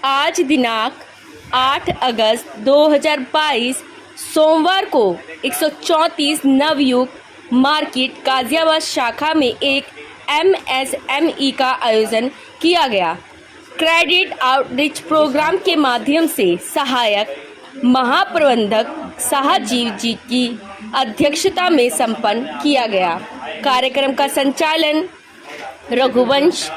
आज दिनांक 8 अगस्त 2022 सोमवार को 134 नवयुग मार्केट गाजियाबाद शाखा में एक MSME का आयोजन किया गया। क्रेडिट आउटरीच प्रोग्राम के माध्यम से सहायक महाप्रबंधक साहजीव जी की अध्यक्षता में संपन्न किया गया। कार्यक्रम का संचालन रघुवंश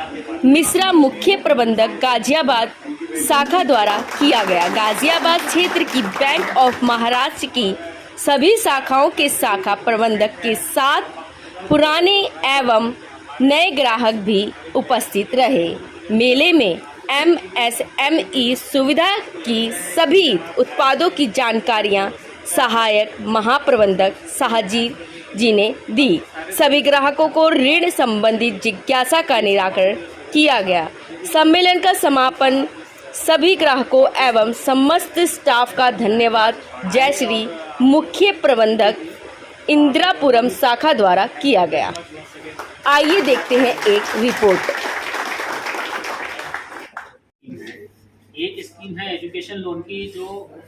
मिश्रा मुख्य प्रबंधक गाजियाबाद शाखा द्वारा किया गया। गाजियाबाद क्षेत्र की बैंक ऑफ महाराष्ट्र की सभी शाखाओं के शाखा प्रबंधक के साथ पुराने एवं नए ग्राहक भी उपस्थित रहे। मेले में MSME सुविधा की सभी उत्पादों की जानकारियां सहायक महाप्रबंधक साहजीव जी ने दी। सभी ग्राहकों को ऋण संबंधित जिज्ञासा का निराकरण किया गया। सम्मेलन का समापन सभी ग्राहकों एवं समस्त स्टाफ का धन्यवाद जय श्री मुख्य प्रबंधक इंदिरापुरम शाखा द्वारा किया गया। आइए देखते हैं एक रिपोर्ट। एक स्कीम है एजुकेशन लोन की जो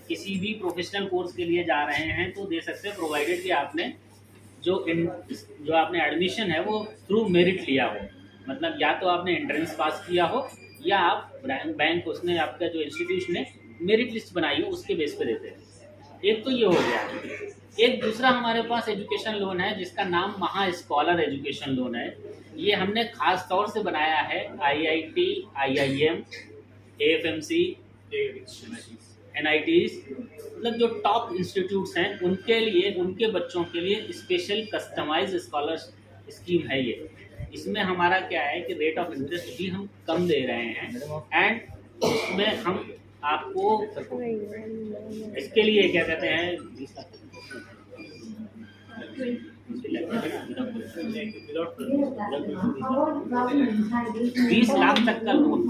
किसी भी प्रोफेशनल कोर्स के लिए जा रहे हैं तो दे सकते हैं, प्रोवाइडेड कि आपने जो आपने एडमिशन है वो थ्रू मेरिट लिया हो। मतलब या तो आपने एंट्रेंस पास किया हो या आप बैंक उसने आपका जो इंस्टीट्यूशन ने मेरिट लिस्ट बनाई हो उसके बेस पे देते हैं। एक तो ये हो गया। एक दूसरा हमारे पास एजुकेशन लोन है जिसका नाम महा स्कॉलर एजुकेशन लोन है। ये हमने खास तौर से बनाया है IIT, IIM, AFMC, NITs, मतलब जो टॉप इंस्टीट्यूट्स हैं उनके लिए, उनके बच्चों के लिए स्पेशल कस्टमाइज स्कॉलर स्कीम है ये। इसमें हमारा क्या है कि रेट ऑफ इंटरेस्ट भी हम कम दे रहे हैं एंड उसमें हम आपको इसके लिए क्या कहते हैं 20 लाख तक का लोन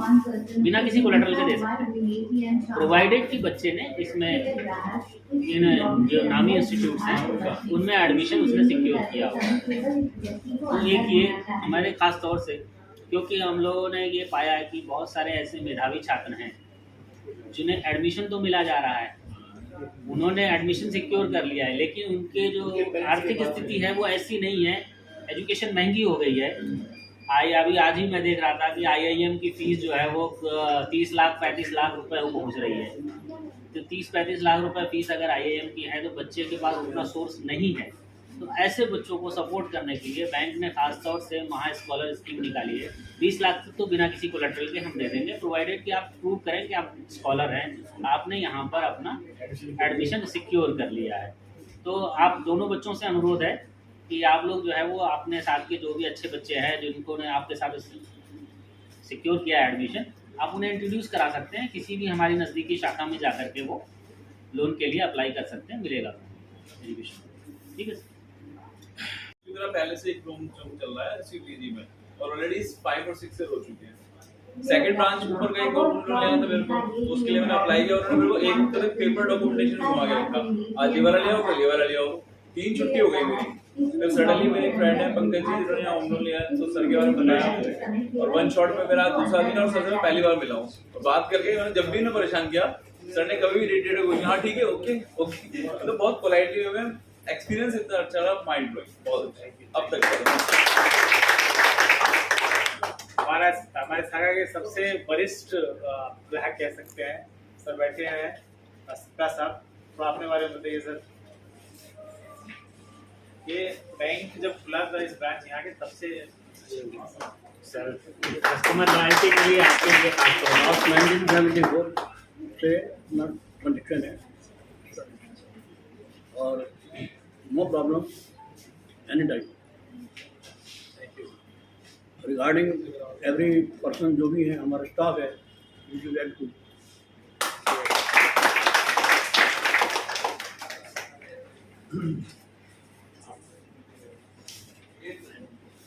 बिना किसी कोलेटरल के दे सकते हैं, प्रोवाइडेड कि बच्चे ने इसमें इन जो नामी इंस्टीट्यूट्स हैं उनमें एडमिशन उसने सिक्योर किया हो। तो एक ये हमारे खास तौर से, क्योंकि हम लोगों ने ये पाया है कि बहुत सारे ऐसे मेधावी छात्र हैं जिन्हें एडमिशन तो मिला जा रहा है, उन्होंने एडमिशन सिक्योर कर लिया है, लेकिन उनके जो आर्थिक स्थिति है वो ऐसी नहीं है, एजुकेशन महंगी हो गई है। अभी आज ही मैं देख रहा था कि IIM की फ़ीस जो है वो 30 लाख 35 लाख रुपए को पहुंच रही है। तो 30-35 लाख रुपए फीस अगर IIM की है तो बच्चे के पास उतना सोर्स नहीं है। तो ऐसे बच्चों को सपोर्ट करने के लिए बैंक ने खास तौर से महा स्कॉलर स्कीम निकाली है। 20 लाख तक तो बिना किसी कोलेटरल के हम दे देंगे, प्रोवाइडेड कि आप प्रूव करें कि आप स्कॉलर हैं, आपने यहाँ पर अपना एडमिशन सिक्योर कर लिया है। तो आप दोनों बच्चों से अनुरोध है कि आप लोग जो है वो अपने साथ के जो भी अच्छे बच्चे हैं जिनको ने आपके साथ सिक्योर किया है एडमिशन, आप उन्हें इंट्रोड्यूस करा सकते हैं। किसी भी हमारी नज़दीकी शाखा में जा करके वो लोन के लिए अप्लाई कर सकते हैं, मिलेगा एजुकेशन। ठीक है सर। मेरा पहले से एक लोन चल रहा है CTG में और ऑलरेडी 5 और 6 से हो चुके हैं। सेकंड ब्रांच ऊपर का एक और लोन लेना था मेरे को, तो उसके लिए मैंने अप्लाई किया और उन्होंने मेरे को एक तरह पेपर डॉक्यूमेंटेशन घुमा के रखा। आज ये वाला ले आओ, कल ये वाला ले आओ। 3 छुट्टी हो गई मेरी। फिर सडनली मेरे फ्रेंड है पंकज जी, जिन्होंने यहाँ होम लोन लिया है, तो सर के बारे में बताया और 1 शॉट में मेरा दूसरा दिन और सर से मैं पहली बार मिला हूँ। और बात करके मैंने जब भी इन्हें परेशान किया, सर ने कभी भी रिलेटेड कोई हाँ ठीक है ओके ओके, तो बहुत पोलाइटली में एक्सपीरियंस इतना अच्छा रहा, माइंड ब्लोइंग, बहुत अच्छा अब तक। हमारे शाखा के सबसे वरिष्ठ ग्राहक कह सकते हैं सर बैठे हैं अस्पताल साहब, तो अपने बारे में बताइए सर। ये बैंक जब खुला था इस ब्रांच यहाँ के तब से सर कस्टमर लॉयल्टी के लिए आपके लिए खास 1974 से कंडीशन है और no problem any time. Regarding every person जो भी है हमारा स्टाफ है, इज वेरी गुड।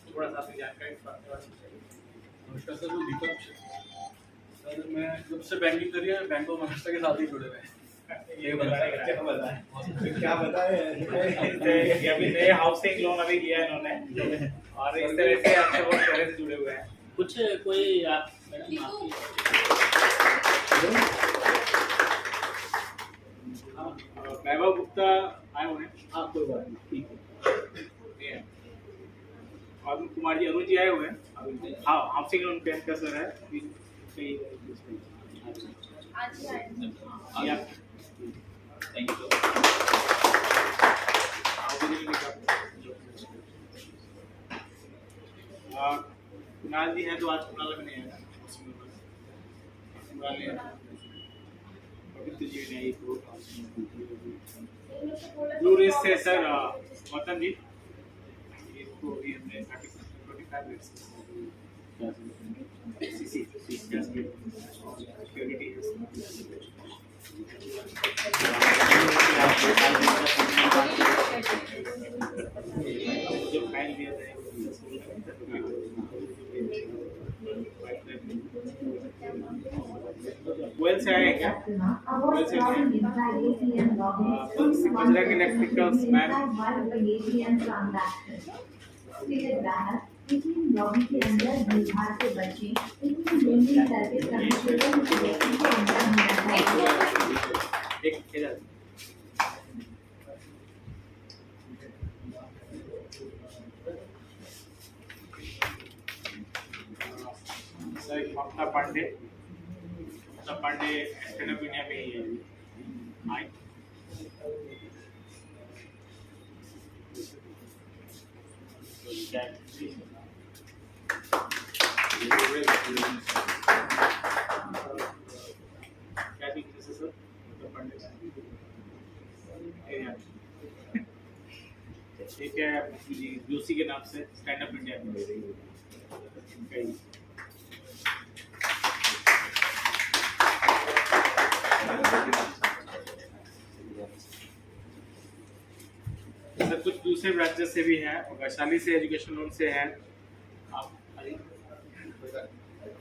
थोड़ा सा आपकी जानकारी नमस्कार सर, मैं दीपक सर, मैं जब से बैंकिंग करी है बैंक ऑफ महाराष्ट्र के साथ ही जुड़े हुए हैं। ये बताएं क्या बताएं अभी नए हाउसिंग लोन अभी लिया है इन्होंने और इस तरह से आपसे बहुत पहले से जुड़े हुए हैं। कुछ कोई आप मैडम गुप्ता आए हुए हैं। हाँ कोई बात नहीं, ठीक है। ये है। अरुण कुमार जी, अरुण जी आए हुए हैं। हाँ, हाउसिंग लोन बैंक का सर है। Thank you sir. Kunal ji हैं तो आज कुणाल भी नहीं आएगा। पवित्र जी ने एक ब्लू रेस से सर वतन जी इसको भी हमने 35 रेट्स सीसी सिक्योरिटी जो फाइल दिया था वेल से आए क्या? वेल से बजरंग इलेक्ट्रिकल्स मैन लॉबी के अंदर भीड़-भाड़ से बचे, इतनी लेनदेन सर्विस करने के लिए उस व्यक्ति को अंदर होना चाहिए। एक इधर सर ममता पांडे स्टैंड अप इंडिया में ही है। हाय क्या बिजनेस है सर ममता पांडे का? ठीक है जोशी के नाम से स्टैंड अप इंडिया में इनका ही सर कुछ दूसरे ब्रांचेस से भी हैं। वैशाली से एजुकेशन लोन से हैं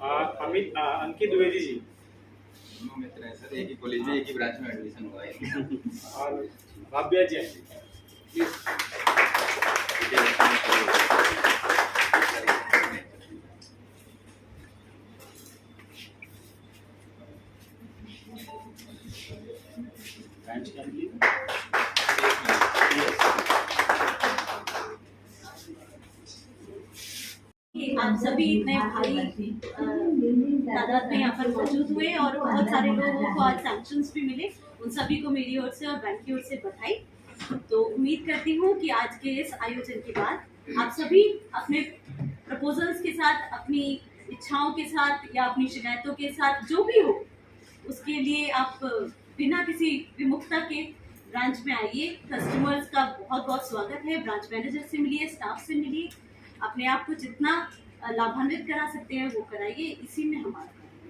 आप अमित अंकित द्विवेदी जी दोनों मित्र हैं सर, एक ही कॉलेज में एक ही ब्रांच में एडमिशन हुआ है। और भाव्या जी प्लीज ब्रांच क्या मिली? आप सभी इतने भारी तादाद में यहाँ पर मौजूद हुए और बहुत सारे लोगों को आज सैंक्शंस भी मिले, उन सभी को मेरी ओर से और बैंक की ओर से बधाई। तो उम्मीद करती हूँ कि आज के इस आयोजन के बाद आप सभी अपने प्रपोजल्स के साथ, अपनी इच्छाओं के साथ या अपनी शिकायतों के साथ जो भी हो उसके लिए आप बिना किसी विमुखता के ब्रांच में आइए। कस्टमर्स का बहुत बहुत स्वागत है। ब्रांच मैनेजर से मिलिए, स्टाफ से मिलिए, अपने आप को जितना लाभान्वित करा सकते हैं वो कराइए। इसी में हमारा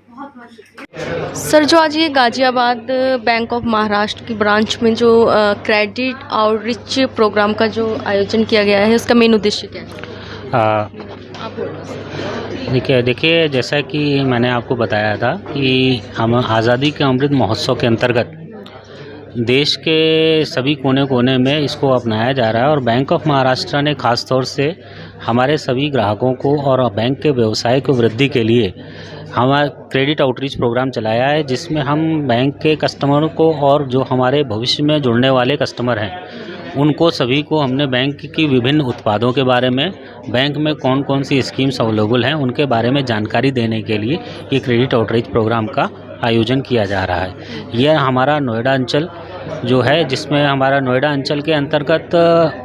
बहुत बहुत शुक्रिया। सर, जो आज ये गाजियाबाद बैंक ऑफ महाराष्ट्र की ब्रांच में जो क्रेडिट आउटरीच प्रोग्राम का जो आयोजन किया गया है, उसका मेन उद्देश्य क्या है? देखिए जैसा कि मैंने आपको बताया था कि हम आज़ादी के अमृत महोत्सव के अंतर्गत देश के सभी कोने कोने में इसको अपनाया जा रहा है और बैंक ऑफ महाराष्ट्र ने ख़ास तौर से हमारे सभी ग्राहकों को और बैंक के व्यवसाय को वृद्धि के लिए हमारा क्रेडिट आउटरीच प्रोग्राम चलाया है, जिसमें हम बैंक के कस्टमरों को और जो हमारे भविष्य में जुड़ने वाले कस्टमर हैं उनको सभी को हमने बैंक की विभिन्न उत्पादों के बारे में, बैंक में कौन कौन सी स्कीम्स अवेलेबल हैं उनके बारे में जानकारी देने के लिए ये क्रेडिट आउटरीच प्रोग्राम का आयोजन किया जा रहा है। यह हमारा नोएडा अंचल जो है, जिसमें हमारा नोएडा अंचल के अंतर्गत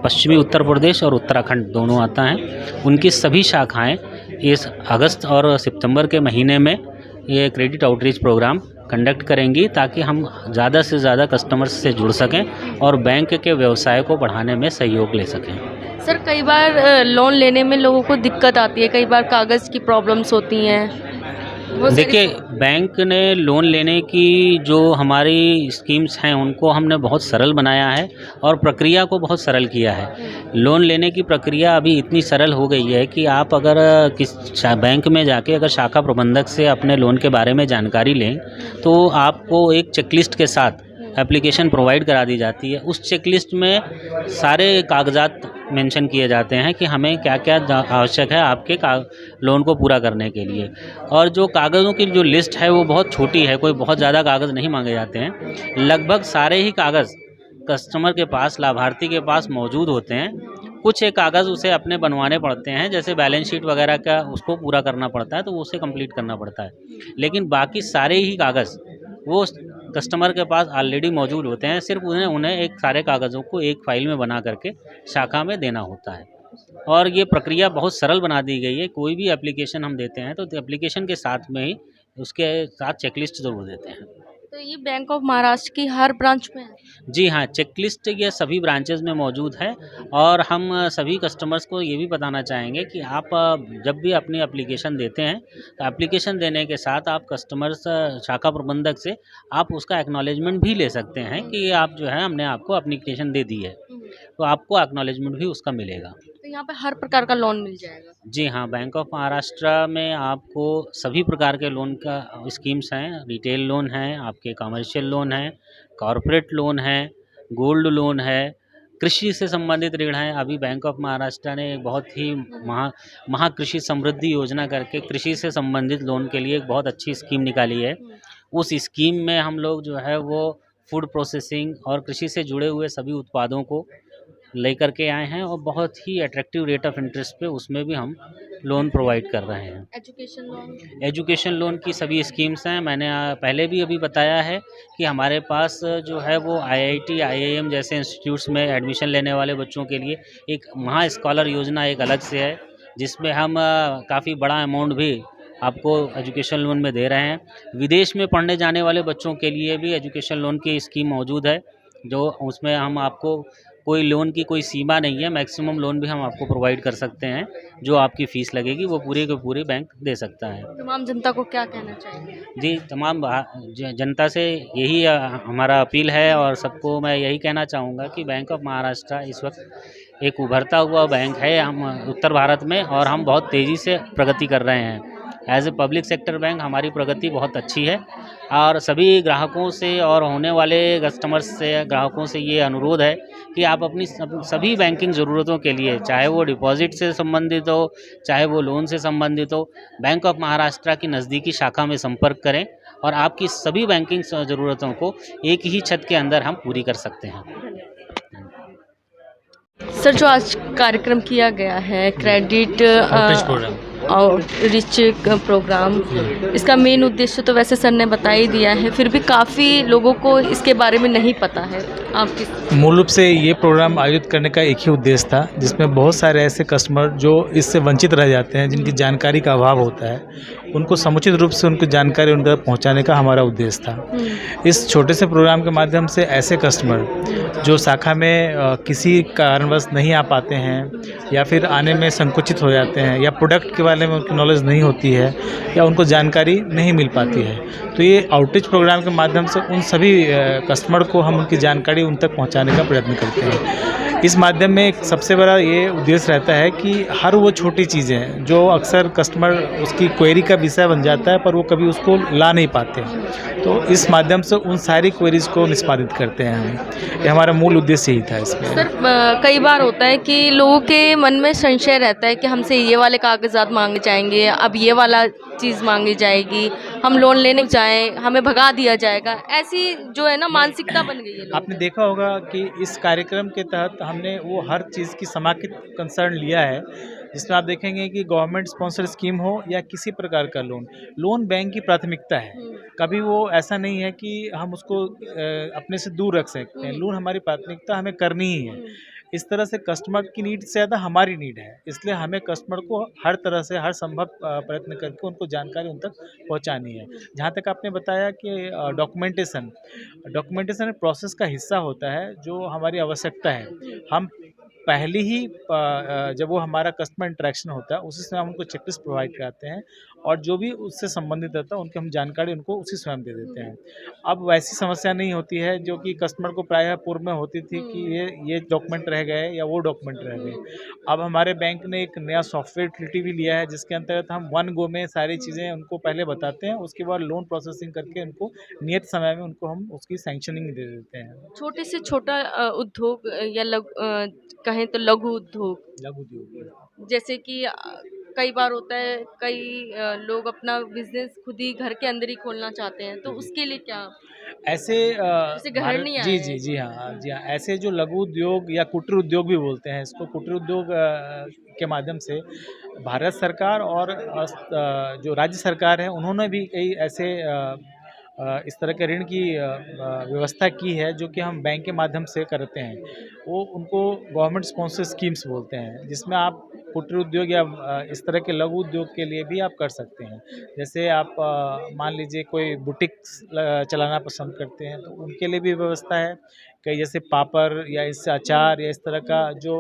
पश्चिमी उत्तर प्रदेश और उत्तराखंड दोनों आता हैं, उनकी सभी शाखाएं इस अगस्त और सितंबर के महीने में ये क्रेडिट आउटरीच प्रोग्राम कंडक्ट करेंगी ताकि हम ज़्यादा से ज़्यादा कस्टमर्स से जुड़ सकें और बैंक के व्यवसाय को बढ़ाने में सहयोग ले सकें। सर, कई बार लोन लेने में लोगों को दिक्कत आती है, कई बार कागज़ की प्रॉब्लम्स होती हैं। देखिए, बैंक ने लोन लेने की जो हमारी स्कीम्स हैं उनको हमने बहुत सरल बनाया है और प्रक्रिया को बहुत सरल किया है। लोन लेने की प्रक्रिया अभी इतनी सरल हो गई है कि आप अगर किस बैंक में जाके अगर शाखा प्रबंधक से अपने लोन के बारे में जानकारी लें तो आपको एक चेकलिस्ट के साथ एप्लीकेशन प्रोवाइड करा दी जाती है। उस चेकलिस्ट में सारे कागजात मेंशन किए जाते हैं कि हमें क्या क्या आवश्यक है आपके लोन को पूरा करने के लिए, और जो कागज़ों की जो लिस्ट है वो बहुत छोटी है, कोई बहुत ज़्यादा कागज़ नहीं मांगे जाते हैं। लगभग सारे ही कागज़ कस्टमर के पास, लाभार्थी के पास मौजूद होते हैं। कुछ एक कागज़ उसे अपने बनवाने पड़ते हैं, जैसे बैलेंस शीट वगैरह का उसको पूरा करना पड़ता है, तो वो उसे कंप्लीट करना पड़ता है। लेकिन बाकी सारे ही कागज़ वो कस्टमर के पास ऑलरेडी मौजूद होते हैं, सिर्फ उन्हें एक सारे कागज़ों को एक फ़ाइल में बना करके शाखा में देना होता है। और ये प्रक्रिया बहुत सरल बना दी गई है। कोई भी एप्लीकेशन हम देते हैं तो एप्लीकेशन के साथ में ही उसके साथ चेकलिस्ट ज़रूर देते हैं। तो ये बैंक ऑफ महाराष्ट्र की हर ब्रांच में है? जी हाँ, चेकलिस्ट ये सभी ब्रांचेज़ में मौजूद है। और हम सभी कस्टमर्स को ये भी बताना चाहेंगे कि आप जब भी अपनी एप्लीकेशन देते हैं, तो एप्लीकेशन देने के साथ आप कस्टमर्स शाखा प्रबंधक से आप उसका एक्नॉलेजमेंट भी ले सकते हैं कि आप जो है हमने आपको एप्लीकेशन दे दी है, तो आपको एक्नॉलेजमेंट भी उसका मिलेगा। तो यहाँ पे हर प्रकार का लोन मिल जाएगा? जी हाँ, बैंक ऑफ महाराष्ट्र में आपको सभी प्रकार के लोन का स्कीम्स हैं। रिटेल लोन है, आपके कमर्शियल लोन है, कॉरपोरेट लोन है, गोल्ड लोन है, कृषि से संबंधित ऋण है। अभी बैंक ऑफ महाराष्ट्र ने एक बहुत ही महाकृषि समृद्धि योजना करके कृषि से संबंधित लोन के लिए एक बहुत अच्छी स्कीम निकाली है। उस स्कीम में हम लोग जो है वो फूड प्रोसेसिंग और कृषि से जुड़े हुए सभी उत्पादों को लेकर के आए हैं, और बहुत ही अट्रैक्टिव रेट ऑफ इंटरेस्ट पे उसमें भी हम लोन प्रोवाइड कर रहे हैं। Education loan? एजुकेशन लोन की सभी स्कीम्स हैं। मैंने पहले भी अभी बताया है कि हमारे पास जो है वो IIT, IIM जैसे इंस्टीट्यूट्स में एडमिशन लेने वाले बच्चों के लिए एक महा स्कॉलर योजना एक अलग से है, जिसमें हम काफ़ी बड़ा अमाउंट भी आपको एजुकेशन लोन में दे रहे हैं। विदेश में पढ़ने जाने वाले बच्चों के लिए भी एजुकेशन लोन की स्कीम मौजूद है, जो उसमें हम आपको कोई लोन की कोई सीमा नहीं है, मैक्सिमम लोन भी हम आपको प्रोवाइड कर सकते हैं। जो आपकी फ़ीस लगेगी वो पूरे के पूरे बैंक दे सकता है। तमाम जनता को क्या कहना चाहेंगे? जी, तमाम जनता से यही हमारा अपील है, और सबको मैं यही कहना चाहूँगा कि बैंक ऑफ महाराष्ट्र इस वक्त एक उभरता हुआ बैंक है हम उत्तर भारत में, और हम बहुत तेज़ी से प्रगति कर रहे हैं। As a public sector bank हमारी प्रगति बहुत अच्छी है, और सभी ग्राहकों से और होने वाले कस्टमर्स से, ग्राहकों से ये अनुरोध है कि आप अपनी सभी बैंकिंग ज़रूरतों के लिए, चाहे वो डिपॉजिट से संबंधित हो, चाहे वो लोन से संबंधित हो, बैंक ऑफ महाराष्ट्र की नज़दीकी शाखा में संपर्क करें, और आपकी सभी बैंकिंग ज़रूरतों को एक ही छत के अंदर हम पूरी कर सकते हैं। सर, जो आज कार्यक्रम किया गया है क्रेडिट आउटरीच प्रोग्राम, इसका मेन उद्देश्य तो वैसे सर ने बता ही दिया है, फिर भी काफ़ी लोगों को इसके बारे में नहीं पता है। आप किस मूल रूप से ये प्रोग्राम आयोजित करने का एक ही उद्देश्य था, जिसमें बहुत सारे ऐसे कस्टमर जो इससे वंचित रह जाते हैं, जिनकी जानकारी का अभाव होता है, उनको समुचित रूप से उनकी जानकारी उन तक पहुँचाने का हमारा उद्देश्य था। इस छोटे से प्रोग्राम के माध्यम से ऐसे कस्टमर जो शाखा में किसी कारणवश नहीं आ पाते हैं, या फिर आने में संकुचित हो जाते हैं, या प्रोडक्ट के बारे में उनकी नॉलेज नहीं होती है, या उनको जानकारी नहीं मिल पाती है, तो ये आउटरीच प्रोग्राम के माध्यम से उन सभी कस्टमर को हम उनकी जानकारी उन तक पहुंचाने का प्रयत्न करते हैं। इस माध्यम में एक सबसे बड़ा ये उद्देश्य रहता है कि हर वो छोटी चीज़ें जो अक्सर कस्टमर उसकी क्वेरी का विषय बन जाता है, पर वो कभी उसको ला नहीं पाते, तो इस माध्यम से उन सारी क्वेरीज को निष्पादित करते हैं हम। ये हमारा मूल उद्देश्य ही था इसमें। सर, कई बार होता है कि लोगों के मन में संशय रहता है कि हमसे ये वाले कागजात मांगे जाएंगे, अब ये वाला चीज़ मांगी जाएगी, हम लोन लेने जाएं हमें भगा दिया जाएगा, ऐसी जो है ना मानसिकता बन गई है लोगों आपने देखा होगा कि इस कार्यक्रम के तहत हमने वो हर चीज़ की समेकित कंसर्न लिया है, जिसमें आप देखेंगे कि गवर्नमेंट स्पॉन्सर स्कीम हो या किसी प्रकार का लोन बैंक की प्राथमिकता है। कभी वो ऐसा नहीं है कि हम उसको अपने से दूर रख सकते हैं। लोन हमारी प्राथमिकता हमें करनी ही है। इस तरह से कस्टमर की नीड से ज़्यादा हमारी नीड है, इसलिए हमें कस्टमर को हर तरह से हर संभव प्रयत्न करके उनको जानकारी उन तक पहुंचानी है। जहां तक आपने बताया कि डॉक्यूमेंटेशन प्रोसेस का हिस्सा होता है, जो हमारी आवश्यकता है। हम पहले ही जब वो हमारा कस्टमर इंटरेक्शन होता है उसी समय हम उनको चेकलिस्ट प्रोवाइड कराते हैं, और जो भी उससे संबंधित रहता है उनकी हम जानकारी उनको उसी समय दे देते हैं। अब वैसी समस्या नहीं होती है जो कि कस्टमर को प्रायः पूर्व में होती थी कि ये डॉक्यूमेंट रह गए या वो डॉक्यूमेंट रह गए। अब हमारे बैंक ने एक नया सॉफ्टवेयर यूटिलिटी भी लिया है, जिसके अंतर्गत हम वन गो में सारी चीज़ें उनको पहले बताते हैं, उसके बाद लोन प्रोसेसिंग करके उनको नियत समय में उनको हम उसकी सैंक्शनिंग दे देते हैं। छोटे से छोटा उद्योग या कहें तो लघु उद्योग, जैसे कि कई बार होता है कई लोग अपना बिजनेस खुद ही घर के अंदर ही खोलना चाहते हैं, तो उसके लिए क्या? ऐसे गृहिणी जी आए जी हैं। जी हाँ जी हाँ, ऐसे जो लघु उद्योग या कुटीर उद्योग भी बोलते हैं इसको, कुटीर उद्योग के माध्यम से भारत सरकार और जो राज्य सरकार है उन्होंने भी कई ऐसे इस तरह के ऋण की व्यवस्था की है जो कि हम बैंक के माध्यम से करते हैं। वो उनको गवर्नमेंट स्पॉन्सर स्कीम्स बोलते हैं, जिसमें आप कुटीर उद्योग या इस तरह के लघु उद्योग के लिए भी आप कर सकते हैं। जैसे आप मान लीजिए कोई बुटीक्स चलाना पसंद करते हैं तो उनके लिए भी व्यवस्था है। कई जैसे पापड़ या इससे अचार या इस तरह का जो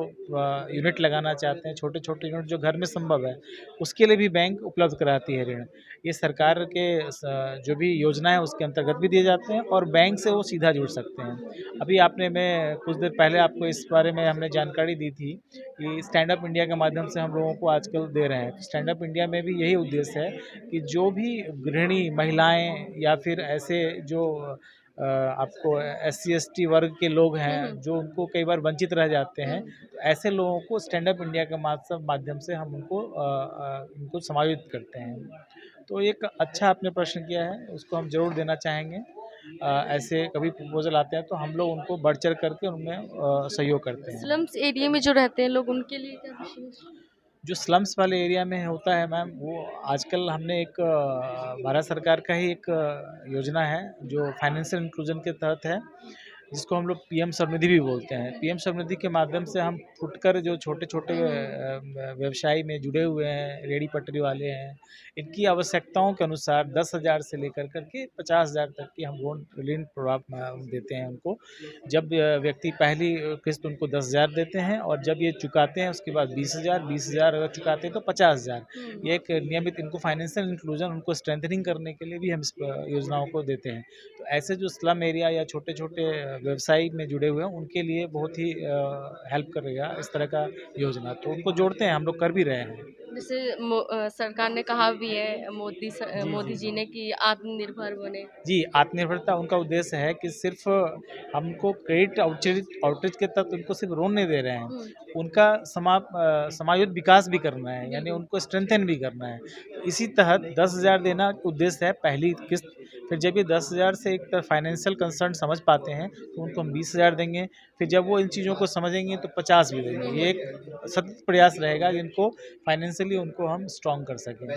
यूनिट लगाना चाहते हैं, छोटे छोटे यूनिट जो घर में संभव है, उसके लिए भी बैंक उपलब्ध कराती है ऋण। ये सरकार के जो भी योजना है उसके अंतर्गत भी दिए जाते हैं और बैंक से वो सीधा जुड़ सकते हैं। अभी मैं कुछ देर पहले आपको इस बारे में हमने जानकारी दी थी कि स्टैंड अप इंडिया के माध्यम से हम लोगों को आजकल दे रहे हैं। स्टैंड अप इंडिया में भी यही उद्देश्य है कि जो भी गृहिणी महिलाएं या फिर ऐसे जो आपको SC ST वर्ग के लोग हैं जो उनको कई बार वंचित रह जाते हैं, तो ऐसे लोगों को स्टैंड अप इंडिया के माध्यम से हम उनको समायोजित करते हैं। तो एक अच्छा आपने प्रश्न किया है, उसको हम ज़रूर देना चाहेंगे। ऐसे कभी प्रपोज़ल आते हैं तो हम लोग उनको बढ़ चढ़ करके उनमें सहयोग करते हैं। स्लम्स एरिया में जो रहते हैं लोग उनके लिए क्या विशेष? जो स्लम्स वाले एरिया में होता है मैम, वो आजकल हमने एक भारत सरकार का ही एक योजना है जो फाइनेंशियल इंक्लूजन के तहत है, जिसको हम लोग PM स्वनिधि भी बोलते हैं। PM स्वनिधि के माध्यम से हम फुटकर जो छोटे छोटे व्यवसाय में जुड़े हुए हैं, रेहड़ी पटरी वाले हैं, इनकी आवश्यकताओं के अनुसार 10,000 से लेकर करके 50,000 तक की हम ऋण प्रभाव देते हैं उनको। जब व्यक्ति पहली किस्त उनको 10,000 देते हैं और जब ये चुकाते हैं उसके बाद 20,000 अगर चुकाते हैं तो 50,000। ये एक नियमित इनको फाइनेंशियल इंक्लूजन उनको स्ट्रेंथनिंग करने के लिए भी हम इस योजनाओं को देते हैं। तो ऐसे जो स्लम एरिया या छोटे छोटे व्यवसाय में जुड़े हुए हैं उनके लिए बहुत ही हेल्प करेगा इस तरह का योजना। तो उनको जोड़ते हैं, हम लोग कर भी रहे हैं। जैसे सरकार ने कहा भी है जी, मोदी जी, जी ने कि आत्मनिर्भर बने। जी, आत्मनिर्भरता उनका उद्देश्य है कि सिर्फ़ हमको क्रेडिट आउटरीच के तहत उनको सिर्फ लोन नहीं दे रहे हैं, उनका समायोजित विकास भी करना है, यानी उनको स्ट्रेंथन भी करना है। तो इसी तहत 10,000 देना उद्देश्य है पहली किस्त। फिर जब ये 10,000 से एक तरफ फाइनेंशियल कंसर्न समझ पाते हैं तो उनको हम 20,000 देंगे। फिर जब वो इन चीज़ों को समझेंगे तो 50 भी देंगे। ये एक सतत प्रयास रहेगा कि इनको फाइनेंशियली उनको हम स्ट्रॉन्ग कर सकें।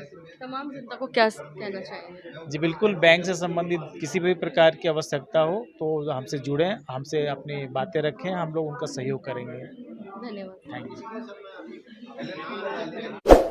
तमाम जनता को क्या कहना चाहेंगे? जी बिल्कुल, बैंक से संबंधित किसी भी प्रकार की आवश्यकता हो तो हमसे जुड़ें, हमसे अपनी बातें रखें, हम लोग उनका सहयोग करेंगे। धन्यवाद। Thank you.